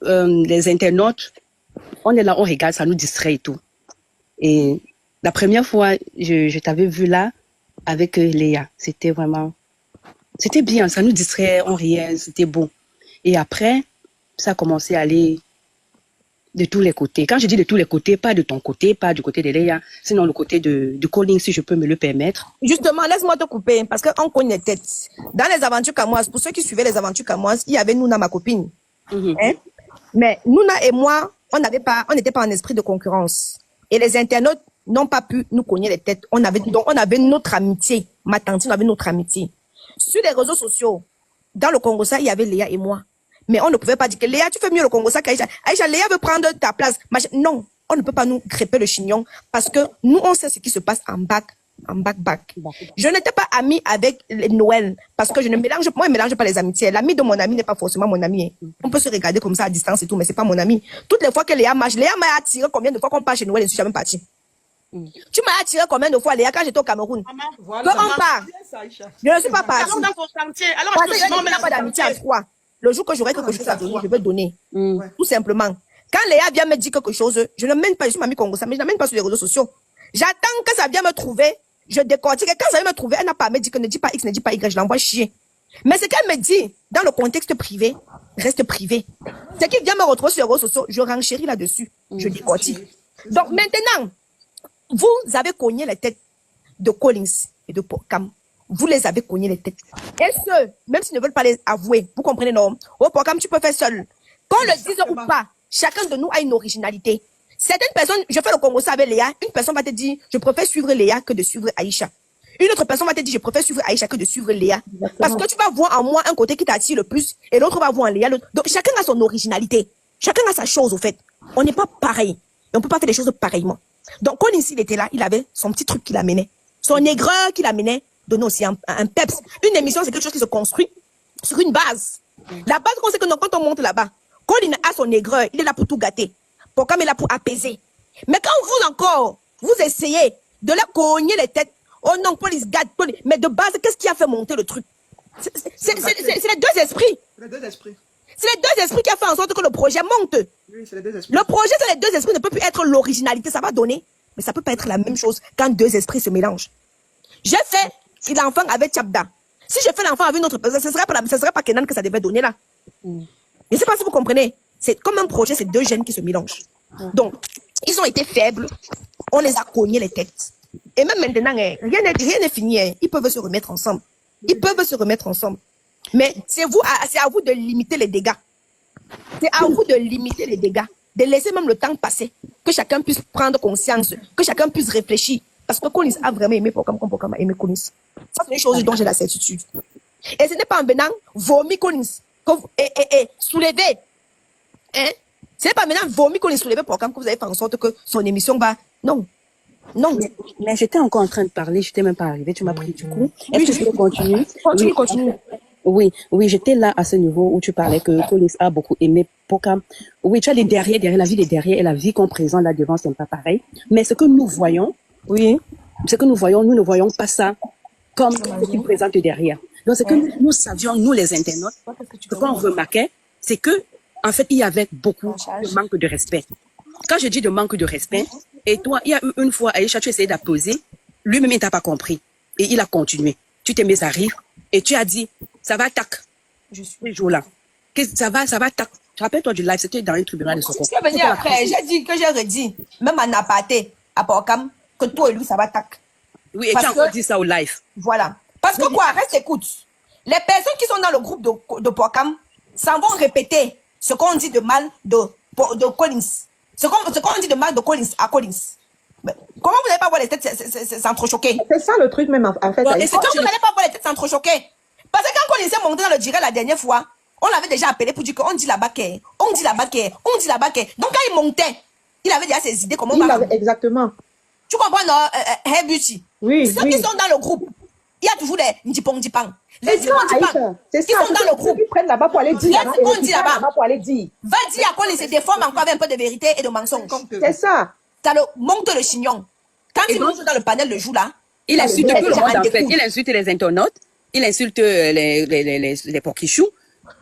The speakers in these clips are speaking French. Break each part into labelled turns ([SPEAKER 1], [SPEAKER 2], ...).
[SPEAKER 1] les internautes, on est là, on regarde, ça nous distrait et tout. Et la première fois, je t'avais vu là avec Léa. C'était vraiment, c'était bien, ça nous distrait, on riait, c'était beau. Et après, ça a commencé à aller de tous les côtés. Quand je dis de tous les côtés, pas de ton côté, pas du côté de Léa, sinon le côté de Colin, si je peux me le permettre.
[SPEAKER 2] Justement, laisse-moi te couper, parce qu'on connaît les têtes. Dans les aventures camoises, pour ceux qui suivaient les aventures camoises, il y avait Nouna, ma copine. Hein? Mais Nouna et moi, on n'était pas en esprit de concurrence. Et les internautes n'ont pas pu nous cogner les têtes. Donc, on avait notre amitié. Ma tante, on avait notre amitié. Sur les réseaux sociaux, dans le Congo, ça, il y avait Léa et moi. Mais on ne pouvait pas dire que Léa, tu fais mieux le Congo ça qu'Aïcha. Aïcha, Léa veut prendre ta place. Non, on ne peut pas nous crêper le chignon parce que nous, on sait ce qui se passe en back. Je n'étais pas amie avec Noël parce que je ne mélange pas les amitiés. L'ami de mon ami n'est pas forcément mon ami. On peut se regarder comme ça à distance et tout, mais c'est pas mon ami. Toutes les fois que Léa m'a attiré combien de fois qu'on part chez Noël, je ne suis jamais partie. Tu m'as attiré combien de fois, Léa, quand j'étais au Cameroun? Voilà, on part. Je ne suis pas partie. Alors, je n'ai pas d'amitié à toi. Le jour que j'aurai quelque chose à donner, je vais donner. Tout simplement. Quand Léa vient me dire quelque chose, je ne mène pas, je suis mamie Congo, mais je ne mène pas sur les réseaux sociaux. J'attends que ça vienne me trouver, je décortique. Et quand ça vient me trouver, elle n'a pas à me dire que ne dis pas X, ne dis pas Y, je l'envoie chier. Mais ce qu'elle me dit, dans le contexte privé, reste privé. Ce qui vient me retrouver sur les réseaux sociaux, je renchéris là-dessus. Je décortique. Donc maintenant, vous avez cogné les têtes de Collins et de Pocam. Vous les avez cogné les têtes. Et ceux, même s'ils ne veulent pas les avouer, vous comprenez, non? Oh, Pocam, tu peux faire seul. Qu'on le dise ou pas, chacun de nous a une originalité. Certaines personnes, je fais le Congo ça avec Léa, une personne va te dire, je préfère suivre Léa que de suivre Aïcha. Une autre personne va te dire, je préfère suivre Aïcha que de suivre Léa. Parce que tu vas voir en moi un côté qui t'attire le plus, et l'autre va voir en Léa l'autre. Donc, chacun a son originalité. Chacun a sa chose, au fait. On n'est pas pareil. Et on ne peut pas faire les choses pareillement. Donc, quand il était là, il avait son petit truc qu'il amenait. Son aigreur qu'il amenait, donnait aussi un peps. Une émission, c'est quelque chose qui se construit sur une base. La base, c'est que quand on monte là-bas, Colin a son aigreur, il est là pour tout gâter. Pourquoi il est là pour apaiser. Mais quand vous encore, vous essayez de la cogner les têtes, oh non, police gâte, mais de base, qu'est-ce qui a fait monter le truc? C'est les deux esprits. C'est les deux esprits. C'est les deux esprits qui a fait en sorte que le projet monte. Oui, c'est les deux esprits. Le projet, c'est les deux esprits, ne peut plus être l'originalité, ça va donner. Mais ça peut pas être la même chose quand deux esprits se mélangent. J'ai fait l'enfant avec Tchabda. Si je fais l'enfant avec une autre personne, ce serait pas Kenan que ça devait donner là. Je ne sais pas si vous comprenez. C'est comme un projet, c'est deux gènes qui se mélangent. Donc, ils ont été faibles. On les a cognés les têtes. Et même maintenant, rien n'est fini. Ils peuvent se remettre ensemble. Ils peuvent se remettre ensemble. Mais c'est à vous de limiter les dégâts. C'est à vous de limiter les dégâts. De laisser même le temps passer. Que chacun puisse prendre conscience. Que chacun puisse réfléchir. Parce que Collins a vraiment aimé Pocam comme Pocam a aimé Collins. Ça, c'est une chose dont j'ai la certitude. Et ce n'est pas en venant vomir Collins et soulever. Hein? Ce n'est pas maintenant vomir Collins soulever Pocam que vous avez fait en sorte que son émission va. Non. Non.
[SPEAKER 1] Mais j'étais encore en train de parler, je n'étais même pas arrivée, tu m'as pris du coup. Est-ce que je peux continuer?
[SPEAKER 2] Continue.
[SPEAKER 1] Oui, j'étais là à ce niveau où tu parlais que Collins a beaucoup aimé Pocam. Oui, tu as les derrière, la vie des derrière et la vie qu'on présente là devant, c'est pas pareil. Mais ce que nous voyons, nous ne voyons pas ça comme ce qu'ils présentent derrière. Donc, ce que nous savions, nous les internautes, ce qu'on remarquait, c'est que, en fait, il y avait beaucoup de manque de respect. Quand je dis de manque de respect, et toi, il y a eu une fois, Aïcha, tu essayais d'apposer, lui-même, il t'a pas compris. Et il a continué. Tu t'es mis à rire, et tu as dit, ça va, tac. Je suis ce jour-là. Ça va, tac. Tu rappelles-toi du live, c'était dans un tribunal de Sokone.
[SPEAKER 2] C'est venu après, j'ai dit que j'ai redit, même en aparté, à Pocam, que toi et lui, ça va, tac.
[SPEAKER 1] Oui, et tu as encore dit ça au live.
[SPEAKER 2] Voilà. Parce que quoi, reste écoute. Les personnes qui sont dans le groupe de Pocam s'en vont répéter ce qu'on dit de mal de Collins. Ce qu'on dit de mal de Collins à Collins. Mais comment vous n'allez pas voir les têtes s'entrechoquer?
[SPEAKER 3] C'est ça le truc même en fait.
[SPEAKER 2] Comment vous n'allez pas voir les têtes s'entrechoquer? Parce que quand Collins est monté dans le direct la dernière fois, on l'avait déjà appelé pour dire qu'on dit là-bas qu'est, on dit là-bas qu'est, on dit là-bas qu'est. Donc quand il montait, il avait déjà ses idées comment on va.
[SPEAKER 3] Exactement.
[SPEAKER 2] Tu comprends, non, Hey Beauty?
[SPEAKER 3] Oui.
[SPEAKER 2] Ceux qui sont dans le groupe, il y a toujours les ndipong. Les
[SPEAKER 3] ndipong
[SPEAKER 2] qui sont dans le groupe.
[SPEAKER 3] Ils prennent là-bas pour aller dire.
[SPEAKER 2] On dit là-bas.
[SPEAKER 3] Pour aller dire.
[SPEAKER 2] Va dire à quoi ils se déforment encore avec un peu de vérité et de mensonge.
[SPEAKER 3] C'est ça.
[SPEAKER 2] Ça le monte le chignon. Quand il monte dans le panel le jour là,
[SPEAKER 1] il insulte tout le monde en fait. Il insulte les internautes, il insulte les porquichous.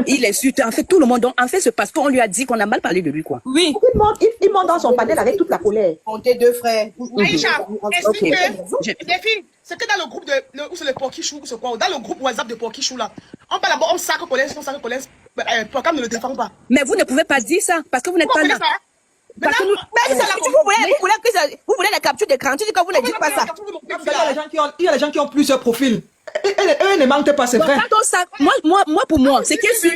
[SPEAKER 1] Il insulte, en fait, tout le monde. Donc, en fait, c'est parce qu'on lui a dit qu'on a mal parlé de lui, quoi.
[SPEAKER 2] Oui.
[SPEAKER 3] Il monte dans son panel avec toute la colère.
[SPEAKER 4] Comptez deux frères.
[SPEAKER 5] Aïcha, explique
[SPEAKER 1] Ok.
[SPEAKER 5] que, les filles, c'est que dans le groupe où c'est le Porkichou, c'est quoi, dans le groupe WhatsApp de Porkichou là, on parle d'abord, on sacre Colès, Porcam ne le défend pas.
[SPEAKER 1] Mais vous ne pouvez pas dire ça, parce que vous n'êtes pas là.
[SPEAKER 5] Parce que
[SPEAKER 2] Mais vous voulez la capture d'écran, tu dis que vous ne dites pas ça.
[SPEAKER 6] Il y a des gens qui ont plusieurs profils. Et eux ne mentent pas, c'est
[SPEAKER 1] Donc,
[SPEAKER 6] vrai.
[SPEAKER 1] quand on sac, moi, pour moi, c'est qui est sûr,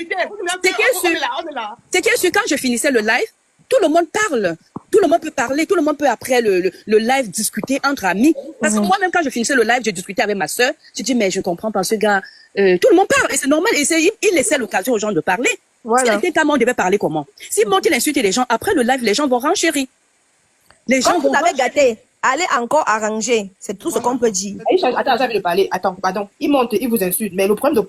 [SPEAKER 1] quand je finissais le live, tout le monde parle. Tout le monde peut parler, tout le monde peut après le live discuter entre amis. Parce que moi-même, quand je finissais le live, je discutais avec ma soeur. Je dis, mais je comprends pas ce gars. Tout le monde parle et c'est normal. Et il laissait l'occasion aux gens de parler.
[SPEAKER 2] Voilà.
[SPEAKER 1] Si c'était comme on devait parler comment? Si monte il insulte les gens, après le live, les gens vont renchérir. Les gens
[SPEAKER 2] Comme vous
[SPEAKER 1] vont
[SPEAKER 2] avez gâté, allez encore arranger. C'est tout ce qu'on peut dire.
[SPEAKER 4] Aïcha, attends, j'avais de parler. Attends, pardon. Il monte, il vous insulte. Mais le problème de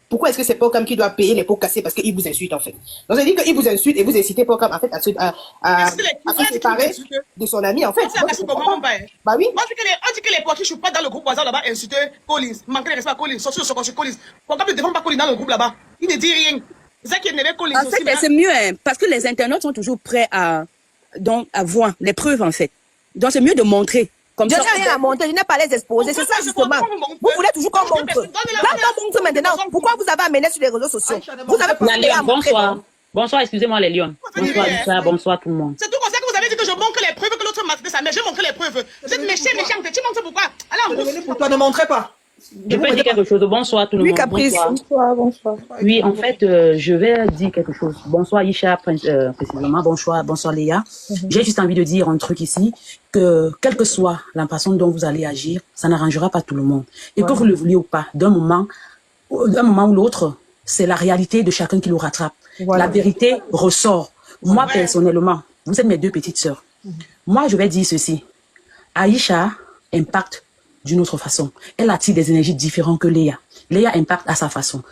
[SPEAKER 4] pourquoi est-ce que c'est Porcam qui doit payer les pots cassés parce qu'il vous insulte en fait. Donc ça veut dire qu'il vous insulte et vous incitez Porcam en fait à se séparer de son ami en fait. Bah oui.
[SPEAKER 5] On dit que les Porkichou pas dans le groupe WhatsApp là-bas insulter Collins, manquer de respect à Collins, sortir de son Collins. Porcam ne défend pas Collins dans le groupe là-bas. Il ne dit rien. C'est ça qui énerve Collins
[SPEAKER 1] En
[SPEAKER 5] aussi.
[SPEAKER 1] fait, c'est mieux, hein, parce que les internautes sont toujours prêts à voir les preuves, en fait. Donc, c'est mieux de montrer. Comme
[SPEAKER 2] Je
[SPEAKER 1] ça,
[SPEAKER 2] n'ai rien à monter, je n'ai pas les exposer. C'est ça justement. Vous voulez toujours qu'on montre. Quand on montre maintenant, pourquoi vous avez amené sur les réseaux sociaux? Vous avez pas
[SPEAKER 7] La Lyon,
[SPEAKER 2] à montrer.
[SPEAKER 7] bonsoir. Bonsoir, excusez-moi les lions. Bonsoir Issa, bonsoir tout le monde.
[SPEAKER 5] C'est tout comme ça que vous avez dit que je montre les preuves que l'autre m'a fait ça. Mais je montre les preuves. Vous êtes méchant. Tu montres pourquoi? Allez, en
[SPEAKER 6] Pour toi, ne montrez pas.
[SPEAKER 7] Je peux dire quelque chose. Bonsoir tout le
[SPEAKER 2] Oui,
[SPEAKER 7] monde.
[SPEAKER 2] Caprice.
[SPEAKER 7] Bonsoir. Oui, en fait, je vais dire quelque chose. Bonsoir Isha, précisément. Bonsoir Léa. J'ai juste envie de dire un truc ici, que quelle que soit la façon dont vous allez agir, ça n'arrangera pas tout le monde. Et que vous le vouliez ou pas, d'un moment ou l'autre, c'est la réalité de chacun qui le rattrape.
[SPEAKER 2] Voilà.
[SPEAKER 7] La vérité ressort. Moi, personnellement, vous êtes mes deux petites sœurs. Moi, je vais dire ceci. Aïcha impacte d'une autre façon. Elle attire des énergies différentes que Léa. Léa impacte à sa façon.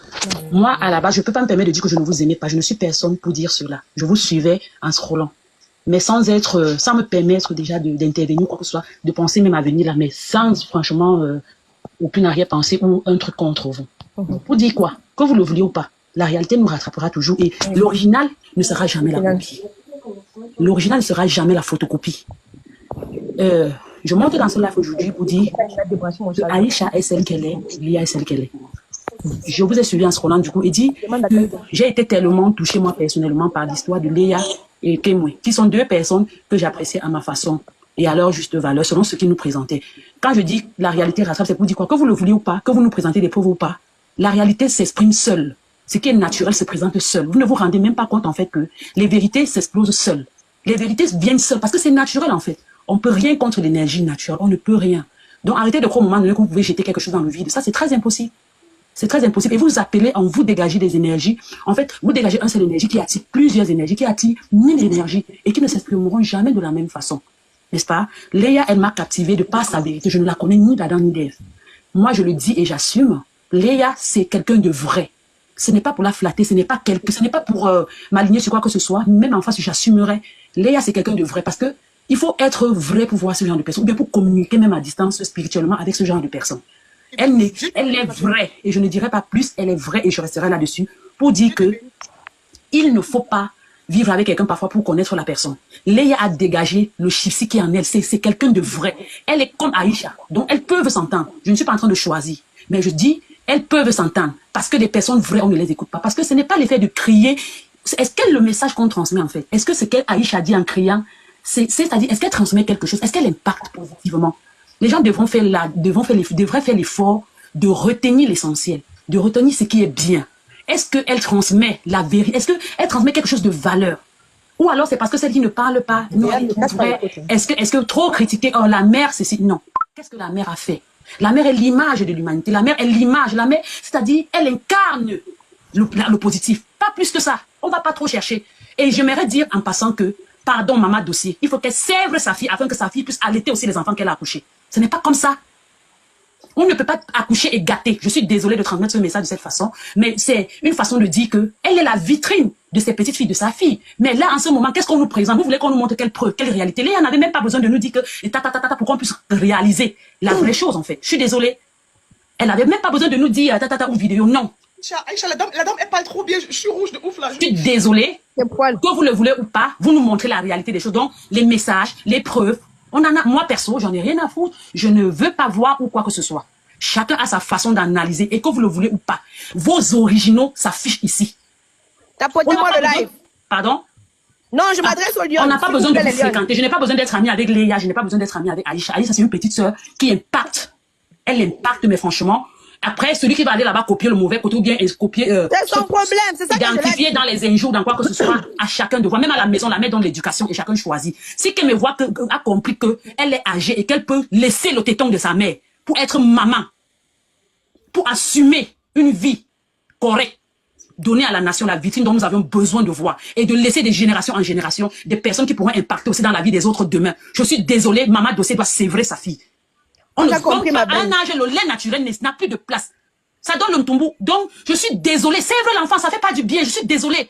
[SPEAKER 7] Moi, à la base, je ne peux pas me permettre de dire que je ne vous aimais pas. Je ne suis personne pour dire cela. Je vous suivais en scrollant. Mais sans me permettre déjà d'intervenir, quoi que ce soit, de penser même à venir là, mais sans franchement aucune arrière-pensée ou un truc contre vous. Pour dire quoi? Que vous le vouliez ou pas, la réalité nous rattrapera toujours et l'original ne sera jamais la copie. L'original ne sera jamais la photocopie. Je monte dans ce live aujourd'hui pour dire que Aïcha est celle qu'elle est, Lia est celle qu'elle est. Je vous ai suivi en scrollant du coup et dit que j'ai été tellement touchée moi personnellement par l'histoire de Léa et Kemwe, qui sont deux personnes que j'apprécie à ma façon et à leur juste valeur selon ce qu'ils nous présentaient. Quand je dis la réalité rattrape, c'est pour dire quoi? Que vous le vouliez ou pas, que vous nous présentez des preuves ou pas, la réalité s'exprime seule. Ce qui est naturel se présente seul. Vous ne vous rendez même pas compte en fait que les vérités s'explosent seules. Les vérités viennent seules parce que c'est naturel en fait. On peut rien contre l'énergie naturelle, on ne peut rien. Donc arrêtez de croire au moment donné que vous pouvez jeter quelque chose dans le vide. Ça c'est très impossible. C'est très impossible. Et vous appelez en vous dégager des énergies. En fait, vous dégagez un seul énergie qui attire plusieurs énergies, qui attire 1000 énergies et qui ne s'exprimeront jamais de la même façon. N'est-ce pas? Léa, elle m'a captivée de par sa vérité. Je ne la connais ni d'Adam ni d'Ève. Moi, je le dis et j'assume. Léa, c'est quelqu'un de vrai. Ce n'est pas pour la flatter, ce n'est pas pour m'aligner sur quoi que ce soit. Même en face, j'assumerai. Léa, c'est quelqu'un de vrai parce que il faut être vrai pour voir ce genre de personnes, ou bien pour communiquer même à distance spirituellement avec ce genre de personnes. Elle est vraie, et je ne dirai pas plus, elle est vraie, et je resterai là-dessus, pour dire que il ne faut pas vivre avec quelqu'un parfois pour connaître la personne. Léa a dégagé le chiffre qui est en elle, c'est quelqu'un de vrai. Elle est comme Aïcha, donc elles peuvent s'entendre. Je ne suis pas en train de choisir, mais je dis, elles peuvent s'entendre, parce que des personnes vraies, on ne les écoute pas, parce que ce n'est pas l'effet de crier. Est-ce qu'elle le message qu'on transmet en fait? Est-ce que ce qu'Aïcha dit en criant, c'est-à-dire, est-ce qu'elle transmet quelque chose? Est-ce qu'elle impacte positivement? Les gens devraient faire l'effort de retenir l'essentiel, de retenir ce qui est bien. Est-ce qu'elle transmet la vérité? Est-ce qu'elle transmet quelque chose de valeur? Ou alors c'est parce que celle qui ne parle pas, non, est-ce que trop critiquer, oh la mère, c'est non. Qu'est-ce que la mère a fait? La mère est l'image de l'humanité. La mère est l'image. La mère, c'est-à-dire, elle incarne le positif. Pas plus que ça. On va pas trop chercher. Et j'aimerais dire en passant que, pardon, maman dossier, il faut qu'elle sèvre sa fille afin que sa fille puisse allaiter aussi les enfants qu'elle a accouchés. Ce n'est pas comme ça. On ne peut pas accoucher et gâter. Je suis désolée de transmettre ce message de cette façon, mais c'est une façon de dire que elle est la vitrine de ses petites filles, de sa fille. Mais là, en ce moment, qu'est-ce qu'on nous présente? Vous voulez qu'on nous montre quelle preuve, quelle réalité? Là, on n'avait même pas besoin de nous dire que pour qu'on puisse réaliser la vraie chose, en fait. Je suis désolée. Elle n'avait même pas besoin de nous dire ou vidéo. Non.
[SPEAKER 5] Aïcha, la dame, elle parle trop bien. Je suis rouge de ouf là.
[SPEAKER 7] Je suis désolée. Que vous le voulez ou pas, vous nous montrez la réalité des choses. Donc, les messages, les preuves, on en a. Moi, perso, j'en ai rien à foutre. Je ne veux pas voir ou quoi que ce soit. Chacun a sa façon d'analyser. Et que vous le voulez ou pas, vos originaux s'affichent ici.
[SPEAKER 2] Tapotez-moi le live.
[SPEAKER 7] Pardon?
[SPEAKER 2] Non, je m'adresse au lion.
[SPEAKER 7] On n'a pas besoin de vous fréquenter. Je n'ai pas besoin d'être amie avec Léa. Je n'ai pas besoin d'être amie avec Aïcha. Aïcha, c'est une petite sœur qui impacte. Elle impacte, mais franchement, après, celui qui va aller là-bas copier le mauvais côté ou bien copier...
[SPEAKER 2] c'est son problème, c'est ça que
[SPEAKER 7] identifier dans les injures, dans quoi que ce soit, à chacun de voir. Même à la maison, la mettre dans l'éducation et chacun choisit. Si qu'elle me voit, a compris qu'elle est âgée et qu'elle peut laisser le téton de sa mère pour être maman, pour assumer une vie correcte, donner à la nation la vitrine dont nous avions besoin de voir et de laisser de génération en génération des personnes qui pourront impacter aussi dans la vie des autres demain. Je suis désolée, Maman Dossé doit sévrer sa fille. On a compris, à un âge, le lait naturel n'a plus de place. Ça donne le mtumbu. Donc, je suis désolée. Sèvre l'enfant, ça fait pas du bien. Je suis désolée.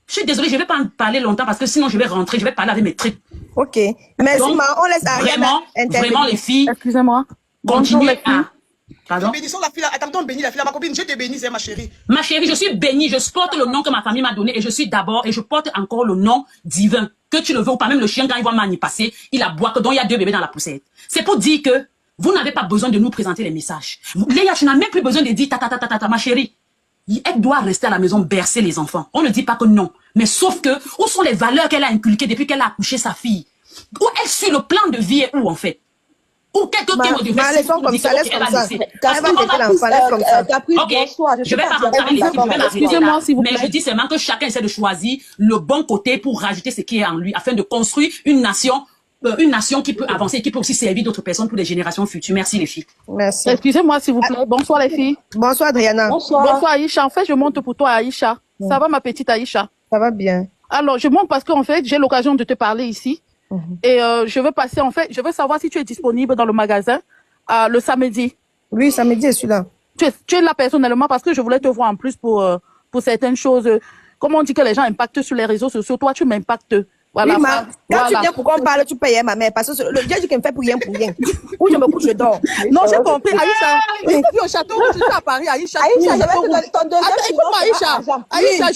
[SPEAKER 7] Je suis désolée, je vais pas en parler longtemps parce que sinon je vais rentrer, je vais parler avec mes tripes.
[SPEAKER 2] Ok. Merci,
[SPEAKER 7] donc,
[SPEAKER 2] on laisse Ariana
[SPEAKER 7] vraiment les filles.
[SPEAKER 8] Excusez-moi.
[SPEAKER 7] Continuez à... Pardon?
[SPEAKER 5] Bénissons la fille là. Attends, bénis la fille là. Ma copine, je te bénis, c'est ma chérie.
[SPEAKER 7] Ma chérie, je suis bénie. Je porte le nom que ma famille m'a donné et je suis d'abord et je porte encore le nom divin. Que tu le veux ou pas, même le chien, quand il voit Mani passer, il aboie que donc il y a 2 bébés dans la poussette. C'est pour dire que vous n'avez pas besoin de nous présenter les messages. Léa, tu n'as même plus besoin de dire ta, ma chérie. Elle doit rester à la maison bercer les enfants. On ne dit pas que non. Mais sauf que, où sont les valeurs qu'elle a inculquées depuis qu'elle a accouché sa fille? Où elle suit le plan de vie et où en fait? Ou quelqu'un qui me
[SPEAKER 2] laisse comme ça, laisse comme ça. Elle va péter l'enfant, laisse comme ça.
[SPEAKER 7] Ok, je vais pas rentrer avec les filles, excusez-moi s'il vous plaît. Mais je dis seulement que chacun essaie de choisir le bon côté pour rajouter ce qui est en lui afin de construire une nation qui peut avancer, qui peut aussi servir d'autres personnes pour des générations futures. Merci les filles.
[SPEAKER 2] Merci.
[SPEAKER 8] Excusez-moi s'il vous plaît. Bonsoir les filles.
[SPEAKER 2] Bonsoir Adriana.
[SPEAKER 8] Bonsoir Aïcha. En fait, je monte pour toi Aïcha. Ça va ma petite Aïcha?
[SPEAKER 2] Ça va bien.
[SPEAKER 8] Alors, je monte parce qu'en fait, j'ai l'occasion de te parler ici. Et je veux passer, en fait, je veux savoir si tu es disponible dans le magasin le samedi.
[SPEAKER 2] Oui, samedi, je suis là.
[SPEAKER 8] Tu es là personnellement parce que je voulais te voir en plus pour certaines choses. Comme on dit que les gens impactent sur les réseaux sociaux, toi, tu m'impactes. Voilà,
[SPEAKER 2] oui, quand tu viens pour qu'on parle, tu payes ma mère. Parce que le Dieu dit qu'il me fait pour rien. Où je me couche, je dors.
[SPEAKER 8] Non, j'ai compris. Aïcha, tu es au château, tu es à Paris, Aïcha.
[SPEAKER 3] Aïcha, je vais te donner ton deuxième.
[SPEAKER 8] Attends, écoute-moi, Aïcha. Aïcha,